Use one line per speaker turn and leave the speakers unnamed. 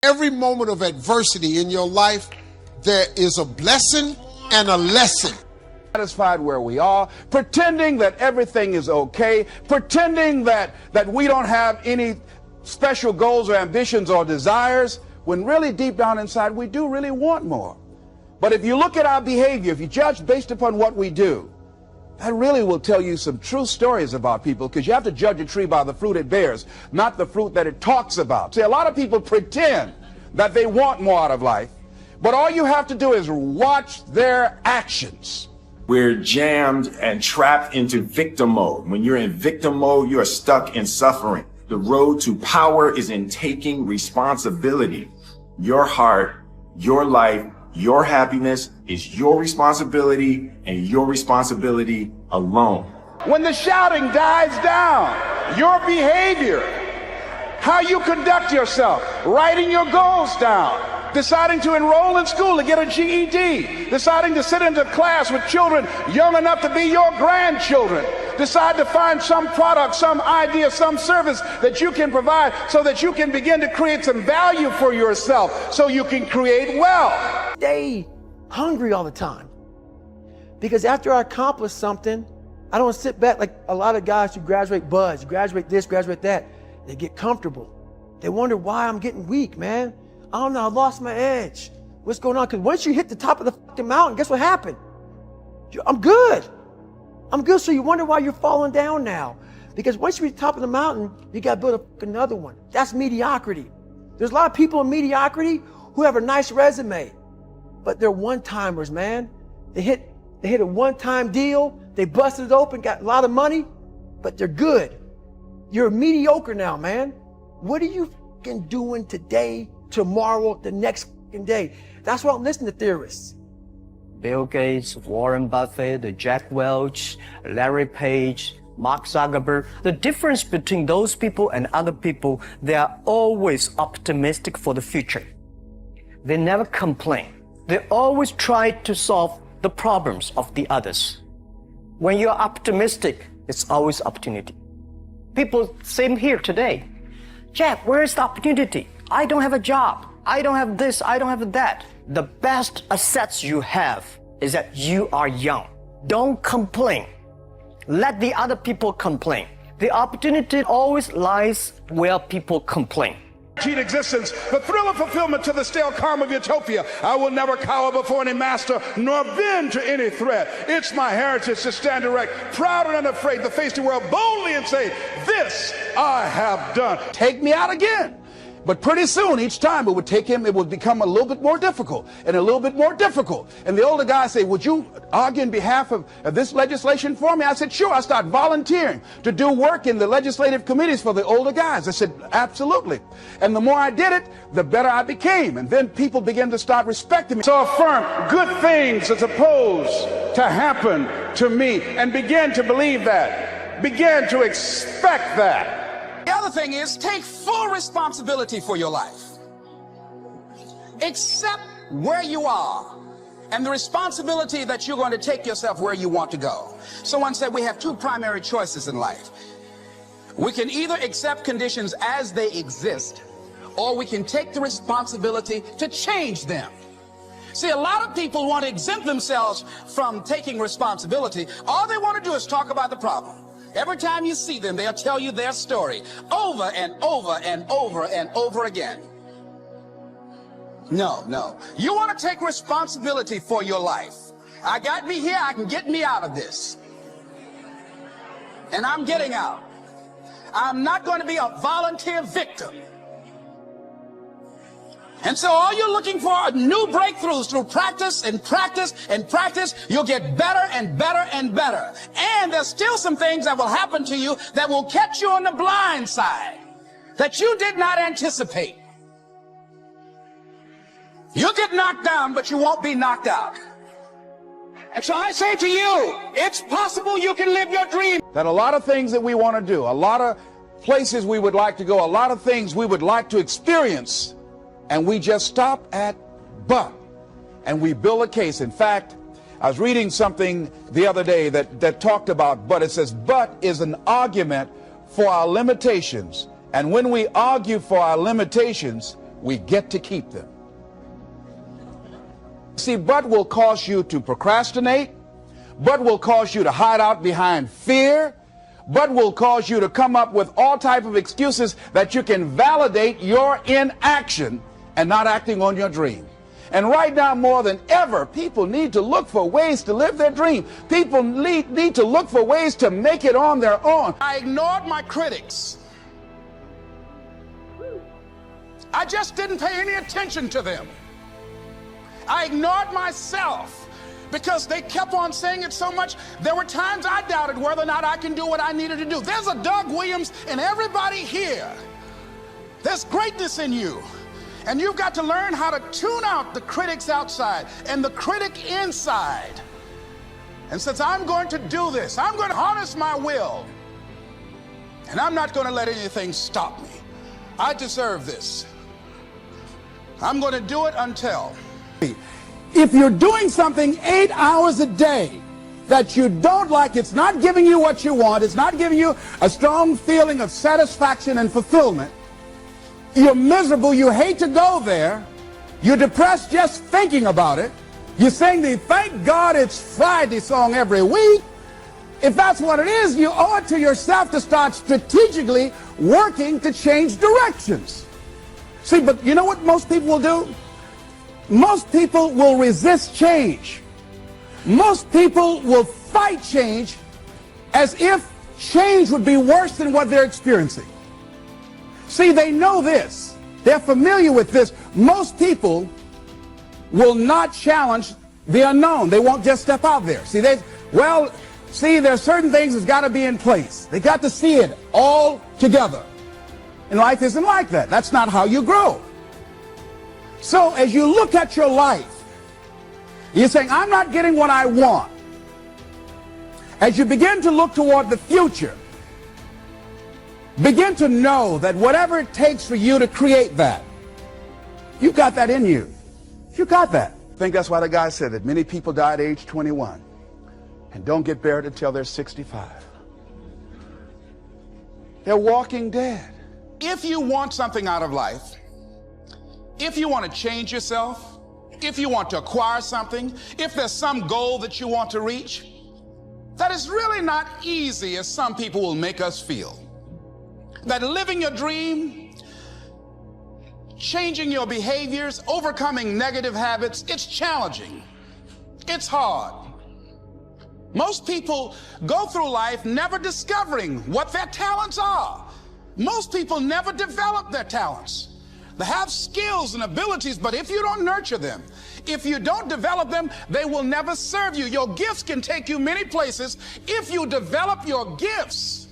Every moment of adversity in your life, there is a blessing and a lesson.
Satisfied where we are, pretending that everything is okay, pretending that we don't have any special goals or ambitions or desires, when really deep down inside we do really want more. But if you look at our behavior, if you judge based upon what we do, that really will tell you some true stories about people, because you have to judge a tree by the fruit it bears, not the fruit that it talks about. See, a lot of people pretend that they want more out of life, but all you have to do is watch their actions.
We're jammed and trapped into victim mode. When you're in victim mode, you are stuck in suffering. The road to power is in taking responsibility. Your heart, your life, your happiness is your responsibility, and your responsibility alone.
When the shouting dies down, your behavior, how you conduct yourself, writing your goals down, deciding to enroll in school to get a GED, deciding to sit into class with children young enough to be your grandchildren, decide to find some product, some idea, some service that you can provide so that you can begin to create some value for yourself so you can create wealth.
Stay hungry all the time, because after I accomplish something, I don't sit back like a lot of guys who graduate buds, graduate this, graduate that. They get comfortable. They wonder why I'm getting weak, man. I don't know, I lost my edge. What's going on? Because once you hit the top of the fucking mountain, guess what happened? I'm good. I'm good. So you wonder why you're falling down now. Because once you reach the top of the mountain, you got to build another one. That's mediocrity. There's a lot of people in mediocrity who have a nice resume, but they're one-timers, man. They hit a one-time deal. They busted it open, got a lot of money, but they're good. You're mediocre now, man. What are you fucking doing today, tomorrow, the next fucking day? That's why I'm listening to theorists.
Bill Gates, Warren Buffett, Jack Welch, Larry Page, Mark Zuckerberg. The difference between those people and other people, they are always optimistic for the future. They never complain. They always try to solve the problems of the others. When you're optimistic, it's always opportunity. People, same here today. Jack, where is the opportunity? I don't have a job. I don't have this. I don't have that. The best assets you have is that you are young. Don't complain. Let the other people complain. The opportunity always lies where people complain.
Existence, the thrill of fulfillment to the stale calm of utopia. I will never cower before any master, nor bend to any threat. It's my heritage to stand erect, proud and unafraid, to face the world boldly and say, this I have done. Take me out again. But pretty soon, each time it would become a little bit more difficult and a little bit more difficult. And the older guy say, would you argue in behalf of this legislation for me? I said, sure. I started volunteering to do work in the legislative committees for the older guys. I said, absolutely. And the more I did it, the better I became. And then people began to start respecting me. So affirm good things as opposed to happen to me, and begin to believe that. Begin to expect that.
The other thing is, take full responsibility for your life. Accept where you are and the responsibility that you're going to take yourself where you want to go. Someone said we have two primary choices in life. We can either accept conditions as they exist, or we can take the responsibility to change them. See, a lot of people want to exempt themselves from taking responsibility. All they want to do is talk about the problem. Every time you see them, they'll tell you their story over and over and over and over again. No. You want to take responsibility for your life. I got me here, I can get me out of this. And I'm getting out. I'm not going to be a volunteer victim. And so all you're looking for are new breakthroughs through practice and practice and practice. You'll get better and better and better. And there's still some things that will happen to you that will catch you on the blind side that you did not anticipate. You'll get knocked down, but you won't be knocked out. And so I say to you, it's possible you can live your dream.
That a lot of things that we want to do, a lot of places we would like to go, a lot of things we would like to experience, and we just stop at but, and we build a case. In fact, I was reading something the other day that talked about but. It says but is an argument for our limitations. And when we argue for our limitations, we get to keep them. See, but will cause you to procrastinate, but will cause you to hide out behind fear, but will cause you to come up with all type of excuses that you can validate your inaction and not acting on your dream. And right now, more than ever, people need to look for ways to live their dream. People need to look for ways to make it on their own.
I ignored my critics. I just didn't pay any attention to them. I ignored myself because they kept on saying it so much. There were times I doubted whether or not I can do what I needed to do. There's a Doug Williams in everybody here. There's greatness in you. And you've got to learn how to tune out the critics outside and the critic inside. And since I'm going to do this, I'm going to harness my will. And I'm not going to let anything stop me. I deserve this. I'm going to do it until.
If you're doing something 8 hours a day that you don't like, it's not giving you what you want, it's not giving you a strong feeling of satisfaction and fulfillment, you're miserable, you hate to go there, you're depressed just thinking about it, you sing the "Thank God It's Friday" song every week. If that's what it is, you owe it to yourself to start strategically working to change directions. See, but you know what most people will do? Most people will resist change. Most people will fight change as if change would be worse than what they're experiencing. See, they know this. They're familiar with this. Most people will not challenge the unknown. They won't just step out there. See, there's certain things that's got to be in place. They got to see it all together. And life isn't like that. That's not how you grow. So as you look at your life, you're saying, I'm not getting what I want. As you begin to look toward the future, begin to know that whatever it takes for you to create that, you've got that in you. You got that. I think that's why the guy said that many people die at age 21 and don't get buried until they're 65. They're walking dead.
If you want something out of life, if you want to change yourself, if you want to acquire something, if there's some goal that you want to reach, that is really not easy as some people will make us feel. That living your dream, changing your behaviors, overcoming negative habits, it's challenging. It's hard. Most people go through life never discovering what their talents are. Most people never develop their talents. They have skills and abilities, but if you don't nurture them, if you don't develop them, they will never serve you. Your gifts can take you many places if you develop your gifts.